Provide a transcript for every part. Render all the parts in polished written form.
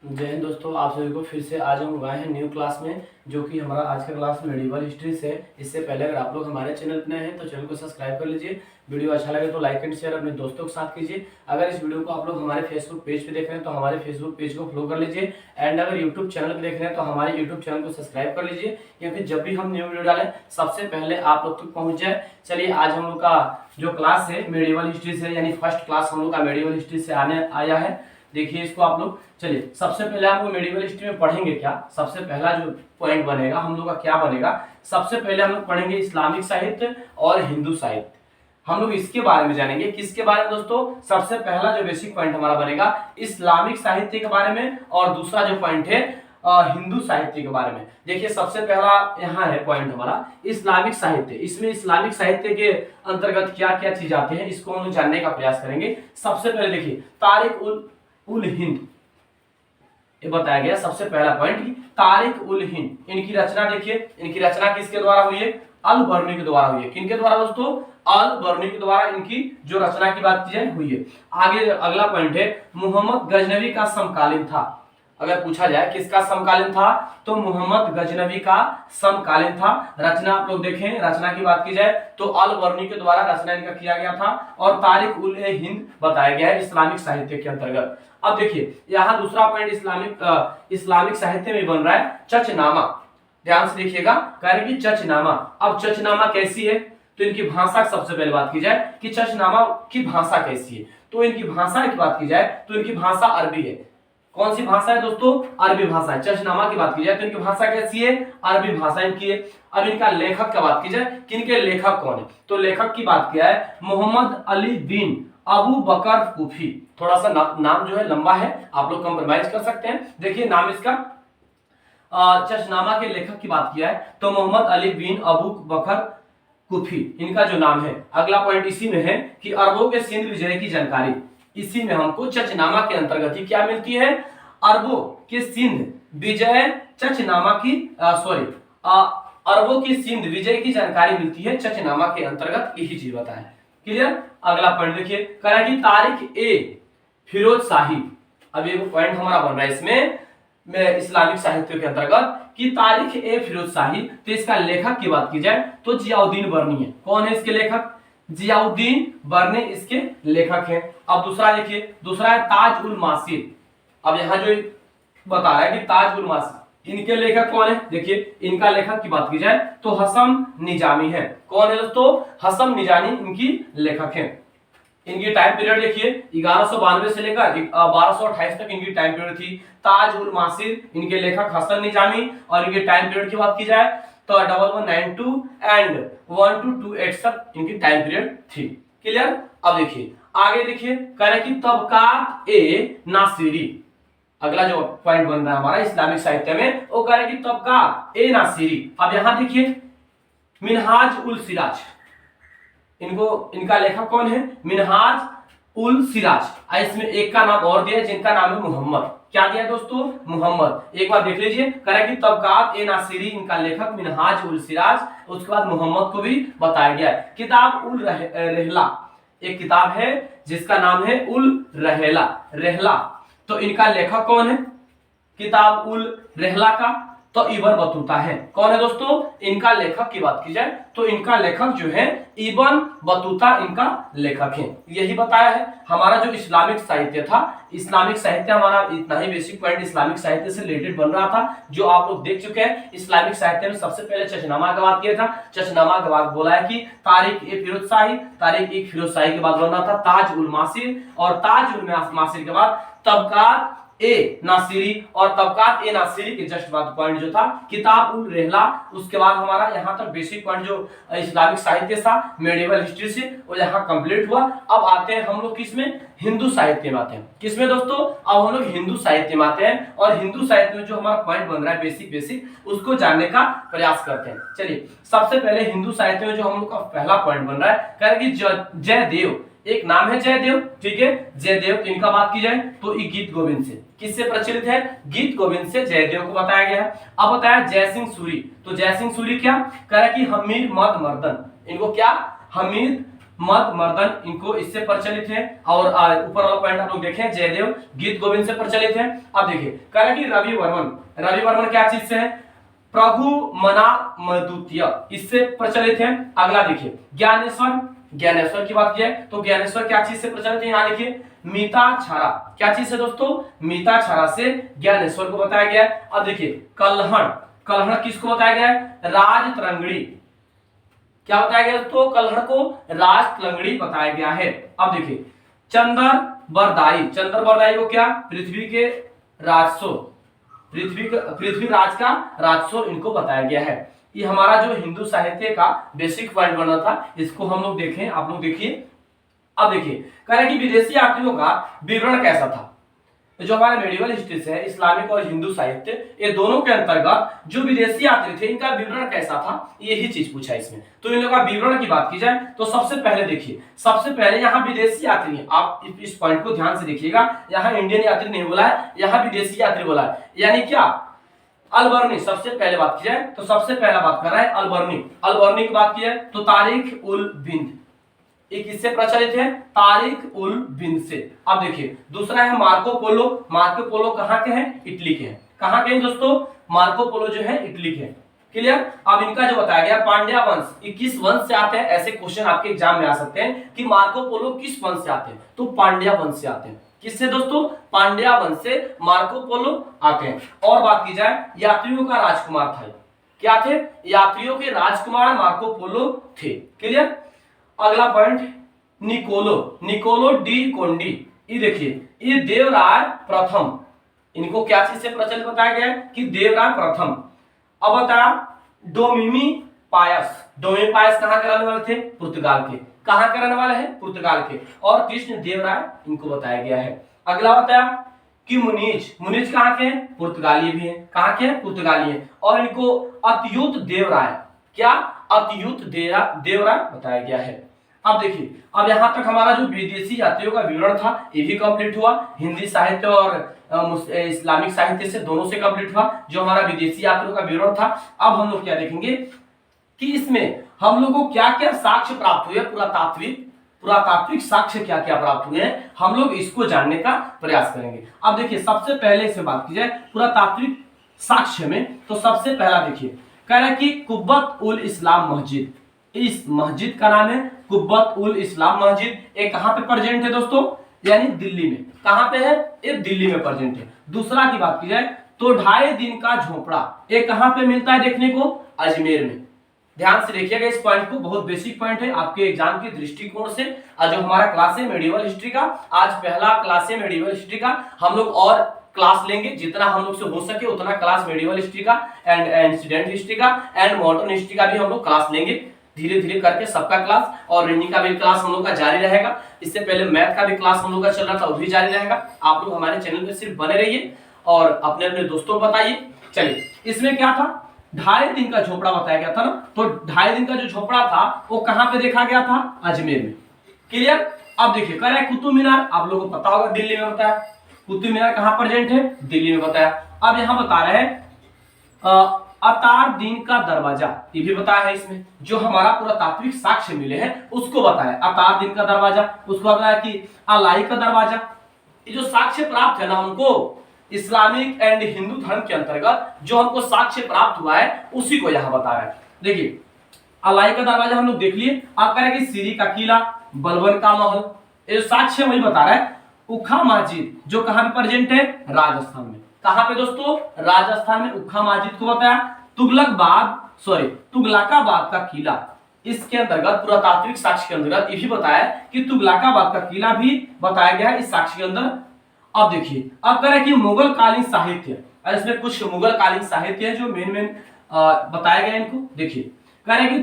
जय हिंद दोस्तों, आप सभी को फिर से आज हम लोग आए हैं न्यू क्लास में, जो कि हमारा आज का क्लास मेडिवल हिस्ट्री से। इससे पहले अगर आप लोग हमारे चैनल पर नए हैं तो चैनल को सब्सक्राइब कर लीजिए। वीडियो अच्छा लगे तो लाइक एंड शेयर अपने दोस्तों के साथ कीजिए। अगर इस वीडियो को आप लोग हमारे फेसबुक पेज पे देख रहे हैं तो हमारे फेसबुक पेज को फॉलो कर लीजिए। एंड अगर यूट्यूब चैनल पर देख रहे हैं तो हमारे यूट्यूब चैनल को सब्सक्राइब कर लीजिए, क्योंकि जब भी हम न्यू वीडियो डालें सबसे पहले आप लोग तक पहुंच जाए। चलिए, आज हम लोग का जो क्लास है मेडिवल हिस्ट्री से, यानी फर्स्ट क्लास हम लोग का मेडिवल हिस्ट्री से आने आया है। देखिए इसको आप लोग। चलिए, सबसे पहले हम लोग मेडिवल हिस्ट्री में पढ़ेंगे क्या। सबसे पहला जो पॉइंट बनेगा हम लोग का क्या बनेगा, सबसे पहले हम लोग पढ़ेंगे इस्लामिक साहित्य और हिंदू साहित्य। हम लोग इसके बारे में जानेंगे। किसके बारे में दोस्तों? सबसे पहला जो बेसिक पॉइंट हमारा बनेगा इस्लामिक साहित्य के बारे में, और दूसरा जो पॉइंट है हिंदू साहित्य के बारे में। देखिए सबसे पहला यहाँ है पॉइंट हमारा इस्लामिक साहित्य। इसमें इस्लामिक साहित्य के अंतर्गत क्या क्या चीज आते हैं इसको हम लोग जानने का प्रयास करेंगे। सबसे पहले देखिए तारिक उल हिंद, ये बताया गया सबसे पहला पॉइंट, तारिक उल हिंद। इनकी रचना देखिए, इनकी रचना किसके द्वारा हुई है? अल बर्नी के द्वारा हुई है। किनके द्वारा दोस्तों? अल बर्नी के द्वारा इनकी जो रचना की बात की जाए हुई है। आगे अगला पॉइंट है मोहम्मद गजनवी का समकालीन था। अगर पूछा जाए किसका समकालीन था तो मोहम्मद गजनवी का समकालीन था। रचना आप लोग देखें, रचना की बात की जाए तो अल बर्नी के द्वारा रचना इनका किया गया था, और तारिक उल हिंद बताया गया है इस्लामिक साहित्य के अंतर्गत। अब देखिए यहाँ दूसरा पॉइंट इस्लामिक साहित्य में बन रहा है चचनामा। ध्यान से देखिएगा, कह रहे कि चचनामा। अब चचनामा कैसी है तो इनकी भाषा सबसे पहले बात की जाए कि चचनामा की भाषा कैसी है, तो इनकी भाषा की बात की जाए तो इनकी भाषा अरबी है। कौन सी भाषा है दोस्तों? अरबी भाषा है। चचनामा की बात की जाए तो इनकी भाषा कैसी है? अरबी भाषा इनकी है। अब इनका लेखक की बात की जाए, किनके लेखक कौन है, तो लेखक की बात किया है मोहम्मद अली बिन अबू बकर कुफी। थोड़ा सा नाम जो है लंबा है, आप लोग कंप्रोमाइज कर सकते हैं। देखिए नाम इसका, चचनामा के लेखक की बात किया है तो मोहम्मद अली बिन अबू बकर कुफी इनका जो नाम है। अगला पॉइंट इसी में है कि अरबों के सिंध विजय की जानकारी, इसी में हमको चचनामा के अंतर्गत ही क्या मिलती है? अरबों के सिंध विजय चचनामा की अरबों की सिंध विजय की जानकारी मिलती है चचनामा के अंतर्गत, यही चीज बताया। क्लियर? अगला पॉइंट देखिए, कह रहा है कि तारिक ए फिरोज शाही। अब ये पॉइंट हमारा बन रहा है इसमें इस्लामिक साहित्य के अंतर्गत कि तारिक ए फिरोज शाही। तो इसका लेखक की बात की जाए तो जियाउद्दीन बर्नी है। कौन है इसके लेखक? जियाउद्दीन बर्नी इसके लेखक हैं। अब दूसरा देखिए, दूसरा है ताज उल मासिर। अब यहाँ जो बता रहा है कि ताज उल मासिर, इनके लेखक कौन है? देखिए इनका लेखक की बात की जाए तो हसन निजामी है। कौन है दोस्तों? हसन निजामी इनकी लेखक है। इनकी टाइम पीरियड देखिए 1192 से लेकर 1228 तक इनकी टाइम पीरियड थी। ताज उल मासिर इनके लेखक हसन निजामी, और इनके टाइम पीरियड की बात की जाए तो 1192 एंड 1228 तक इनकी टाइम पीरियड थी। क्लियर? अब देखिए आगे देखिए, कह रहे कि तबकात ए नासिरी। अगला जो पॉइंट बन रहा है हमारा इस्लामिक साहित्य में, वो कह रहे कि तबकात ए नासिरी। अब यहां देखिए मिनहाज उल सिराज, इनका लेखक कौन है? मिनहाज उल सिराज। इसमें एक का नाम और दिया जिनका नाम है मोहम्मद। क्या दिया दोस्तों? मोहम्मद। एक बार देख लीजिए, कह कि तबकात ए नासिरी इनका लेखक मिनहाज उल सिराज, उसके बाद मोहम्मद को भी बताया गया है। किताब उल रहला, एक किताब है जिसका नाम है उल रहला। तो इनका लेखक कौन है किताब उल रहला का? तो इबन बतूता है। कौन है दोस्तों? इनका लेखक की बात की जाए तो इनका लेखक जो है इबन बतूता इनका लेखक है। यही बताया है हमारा जो इस्लामिक साहित्य था। इस्लामिक साहित्य हमारा इतना ही बेसिक पॉइंट इस्लामिक साहित्य से रिलेटेड बन रहा था, जो आप लोग देख चुके हैं। इस्लामिक साहित्य में सबसे पहले चचनामा का बात किया था। चचनामा के बाद बोला है कि तारिक ए फिरोज शाही, तारिक एक फिरोज शाही के बाद बन रहा था ताज उल मासिर, और ताज उल मासिर के बाद तबकात ए नासिरी, और तबकात ए नासिरी के जस्ट बाद पॉइंट जो था किताब उल रहला। उसके बाद हमारा यहाँ तक बेसिक पॉइंट जो इस्लामिक साहित्य था मेडिवल हिस्ट्री से, वो यहाँ कंप्लीट हुआ। अब आते हैं हम लोग किसमें? हिंदू साहित्य में आते हैं। किसमें दोस्तों? अब हम लोग हिंदू साहित्य में आते हैं, और हिंदू साहित्य में जो हमारा पॉइंट बन रहा है बेसिक उसको जानने का प्रयास करते हैं। चलिए सबसे पहले हिंदू साहित्य में जो हम लोग का पहला पॉइंट बन रहा है, कह रहे कि जयदेव, एक नाम है जयदेव, ठीक है। जयदेव, तो इनका बात की जाए तो ये गीत गोविंद से, किससे प्रचलित है? गीत गोविंद से जयदेव को बताया गया है। अब बताया जयसिंह सूरी, तो जयसिंह सूरी क्या कह रहा है कि हमीर मद मर्दन, इनको क्या? हमीर मद मर्दन इनको इससे प्रचलित है। और ऊपर वाला पॉइंट आप लोग देखें, जयदेव गीत गोविंद से प्रचलित है। अब देखिए कह रहा है कि रवि वर्मन क्या चीज से है? प्रभु मना मदुत्य इससे प्रचलित है। अगला देखिए ज्ञानेश्वर की बात की है तो ज्ञानेश्वर क्या चीज से प्रचलित है? यहाँ देखिए मीताक्षरा क्या चीज है दोस्तों? मीताक्षरा से ज्ञानेश्वर को बताया गया है। अब देखिए कल्हण किसको बताया गया है? राजतरंगिणी क्या बताया गया दोस्तों? कल्हड़ को राजतरंगिणी बताया गया है। अब देखिए चंद्रबरदाई को क्या? पृथ्वीराज का राजसो इनको बताया गया है। ये हमारा जो हिंदू साहित्य का बेसिक पॉइंट बना था, इसको हम लोग देखें, आप लोग देखिए। अब देखिए कह रहे हैं कि विदेशी यात्रियों का विवरण कैसा था? जो हमारे मेडिवल हिस्ट्री से है, इस्लामिक और हिंदू साहित्य, ये दोनों के अंतर्गत जो विदेशी यात्री थे इनका विवरण कैसा था, यही चीज पूछा है इसमें। तो इन लोगों का विवरण की बात की जाए तो सबसे पहले देखिए, सबसे पहले यहाँ विदेशी यात्री, आप इस पॉइंट को ध्यान से देखिएगा, यहाँ इंडियन यात्री नहीं बोला है, यहाँ विदेशी यात्री बोला है। यानी क्या? अलबर्नी सबसे पहले बात की जाए तो सबसे पहला बात कर रहा है अलबर्नी की बात की जाए तो तारिक उल हिंद एक किससे प्रचलित है? तारिक उल हिंद से। अब देखिए दूसरा है मार्को पोलो कहाँ के हैं? इटली के हैं। कहाँ के हैं दोस्तों? मार्को पोलो जो है इटली के हैं। क्लियर? अब इनका जो बताया गया पांड्या वंश, ये किस वंश से आते हैं? ऐसे क्वेश्चन आपके एग्जाम में आ सकते हैं कि मार्को पोलो किस वंश से आते हैं, तो पांड्या वंश से आते हैं। किससे दोस्तों? पांड्या वंश से मार्को पोलो आते हैं। और बात की जाए यात्रियों का राजकुमार था, क्या थे? यात्रियों के राजकुमार मार्को पोलो थे। क्लियर? अगला पॉइंट निकोलो डी कोंडी, ये देखिए ये देवराय प्रथम, इनको क्या चीज से प्रचलित बताया गया है? कि देवराय प्रथम। अब बताया डोमिमी पायस कहाँ के रहने वाले थे? पुर्तगाल के। कहाँ के रहने वाले हैं? पुर्तगाल के। और कृष्ण देवराय इनको बताया गया है। अगला बताया कि मुनीज कहाँ के हैं? पुर्तगाली भी हैं। कहाँ के हैं? पुर्तगाली हैं। और इनको अत्युत देवराय, क्या? अत्युत देवराय बताया गया है। अब देखिए, अब यहाँ तक हमारा जो विदेशी यात्रियों का विवरण था ये भी कंप्लीट हुआ। हिंदी साहित्य और इस्लामिक साहित्य से दोनों से कंप्लीट हुआ जो हमारा विदेशी यात्रियों का विवरण था। अब हम लोग क्या देखेंगे कि इसमें हम लोगों को क्या क्या साक्ष्य प्राप्त हुए, पुरातात्विक साक्ष्य क्या क्या प्राप्त हुए हैं, हम लोग इसको जानने का प्रयास करेंगे। अब देखिए सबसे पहले इसमें बात की जाए पुरातात्विक साक्ष्य में, तो सबसे पहला देखिए कह रहा है कि कुब्बत उल इस्लाम मस्जिद, इस मस्जिद का नाम है कुब्बत उल इस्लाम मस्जिद। ये कहां पे प्रेजेंट है दोस्तों? यानी दिल्ली में। कहां पे है? ये दिल्ली में प्रेजेंट है। दूसरा की बात की जाए तो 2.5 दिन का झोपड़ा, ये कहां पे मिलता है देखने को? अजमेर में। ध्यान से देखिएगा इस पॉइंट को, बहुत बेसिक पॉइंट है आपके एग्जाम के दृष्टिकोण से। आज जो हमारा क्लास है मेडिवल हिस्ट्री का, आज पहला क्लास है मेडिवल हिस्ट्री का। हम लोग और क्लास लेंगे, जितना हम लोग से हो सके उतना क्लास मेडिवल हिस्ट्री का एंड इंसिडेंट हिस्ट्री का एंड मॉडर्न हिस्ट्री का भी हम लोग क्लास लेंगे। धीरे धीरे करके सबका क्लास, और रीजनिंग का भी क्लास हम लोग का जारी रहेगा। इससे पहले मैथ का भी क्लास हम लोग का चल रहा था, वो भी जारी रहेगा। आप लोग हमारे चैनल पे सिर्फ बने रहिए और अपने अपने दोस्तों को बताइए। चलिए, इसमें क्या था? 2.5 दिन का झोपड़ा बताया गया था ना, तो 2.5 दिन का जो झोपड़ा था वो कहां पे देखा गया था? अजमेर में। क्लियर? अब देखिए कह रहा है कुतुब मीनार, आप लोगों को पता होगा दिल्ली में बताया। कुतुब मीनार कहां प्रेजेंट है? दिल्ली में बताया। अब यहां बता रहे हैं अतार दिन का दरवाजा, ये भी बताया है इसमें, जो हमारा पुरातात्विक साक्ष्य मिले हैं उसको बताया। अतार दिन का दरवाजा, उसको बताया कि अलाई का दरवाजा। ये जो साक्ष्य प्राप्त है ना हमको इस्लामिक एंड हिंदू धर्म के अंतर्गत, जो हमको साक्ष्य प्राप्त हुआ है उसी को यहाँ बता रहा है। देखिए अलाई का दरवाजा हम लोग देख लिए। आप कह रहे हैं कि सीरी का किला, बलबन का महल, ये साक्ष्य वही बता रहा है। उखा मस्जिद जो कहां पे प्रेजेंट है? राजस्थान में। कहां पे दोस्तों? राजस्थान में उखा मस्जिद को बताया। तुगलकाबाद का किला, इसके अंतर्गत पुरातात्विक साक्ष्य के अंतर्गत ये भी बताया कि तुगलकाबाद का किला भी बताया गया है इस साक्ष्य के अंदर। अब देखिए, अब कह रहे हैं कि मुगल कालीन साहित्य, इसमें कुछ मुगल कालीन साहित्य है जो मेन बताया गया है इनको। देखिए कह रहे हैं कि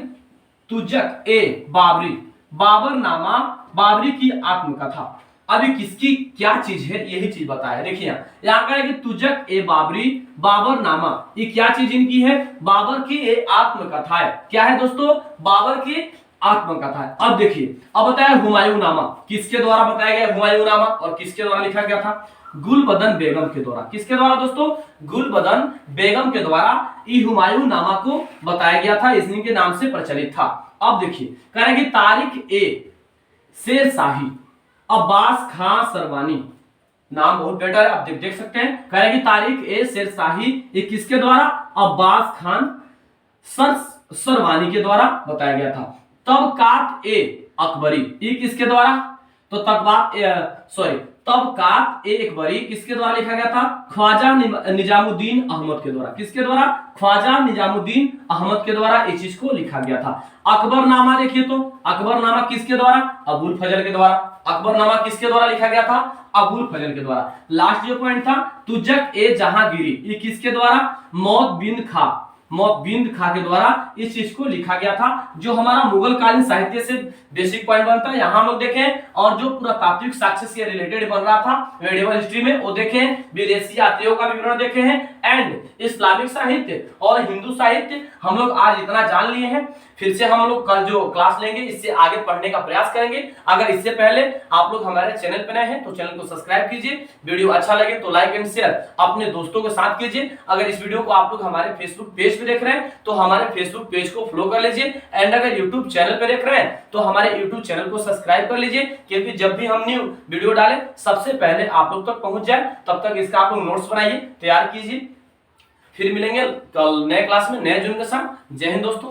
तुजक ए बाबरी, बाबरनामा, बाबरी की आत्मकथा। अभी किसकी क्या चीज है यही चीज बताया। देखिए यहाँ कह रहे हैं कि तुजक ए बाबरी, बाबरनामा, ये क्या चीज इनकी है? बाबर की ये आत्मकथा है। क्या है दोस्तों? बाबर की आत्मकथा है। अब देखिए, अब बताया हुमायूंनामा, किसके द्वारा बताया गया हुमायूंनामा और किसके द्वारा लिखा गया था? गुलबदन बेगम के द्वारा। किसके द्वारा दोस्तों? गुलबदन बेगम के द्वारा ये हुमायूंनामा को बताया गया था, इसी के नाम से प्रचलित था। अब देखिए कह रहे हैं कि तारिक ए शेरशाही अब्बास खां सरवानी, नाम बहुत बेटर है, आप देख सकते हैं। कह रहे कि तारीख ए शेरशाही ये किसके द्वारा, अब्बास खान सरवानी के द्वारा बताया गया था। तबकात ए अकबरी ये किसके द्वारा, तो तबकात ए अकबरी किसके द्वारा लिखा गया था, ख्वाजा निजामुद्दीन अहमद के द्वारा। किसके द्वारा, ख्वाजा निजामुद्दीन अहमद के द्वारा इस चीज को लिखा गया था। अकबरनामा देखिए तो अकबरनामा किसके द्वारा, अबुल फजल के द्वारा। अकबरनामा किसके द्वारा लिखा गया था, अबुल फजल के द्वारा। लास्ट जो पॉइंट था तुजक ए जहांगीरी ये किसके द्वारा, मौतबिंद खां के द्वारा इस चीज को लिखा गया था। जो हमारा मुगल कालीन साहित्य से बेसिक पॉइंट बनता है यहाँ हम लोग देखें, और जो पुरातात्विक साक्ष्य से रिलेटेड बन रहा था मेडिवल हिस्ट्री में वो देखें, विदेशी यात्रियों का विवरण देखे हैं, एंड इस्लामिक साहित्य और हिंदू साहित्य हम लोग आज इतना जान लिए हैं। फिर से हम लोग कल जो क्लास लेंगे इससे आगे पढ़ने का प्रयास करेंगे। अगर इससे पहले आप लोग हमारे चैनल पर नए हैं तो चैनल को सब्सक्राइब कीजिए, वीडियो अच्छा लगे तो लाइक एंड शेयर अपने दोस्तों के साथ कीजिए। अगर इस वीडियो को आप लोग हमारे फेसबुक पेज पे देख रहे हैं तो हमारे फेसबुक पेज को फॉलो कर लीजिए, एंड अगर यूट्यूब चैनल पे देख रहे हैं तो हमारे यूट्यूब चैनल को सब्सक्राइब कर लीजिए, क्योंकि जब भी हम न्यू वीडियो डालें सबसे पहले आप लोग तक पहुंच जाए। तब तक इसका आप लोग नोट्स बनाइए, तैयार कीजिए। फिर मिलेंगे कल नए क्लास में नए जुर्म के साथ। जय हिंद दोस्तों।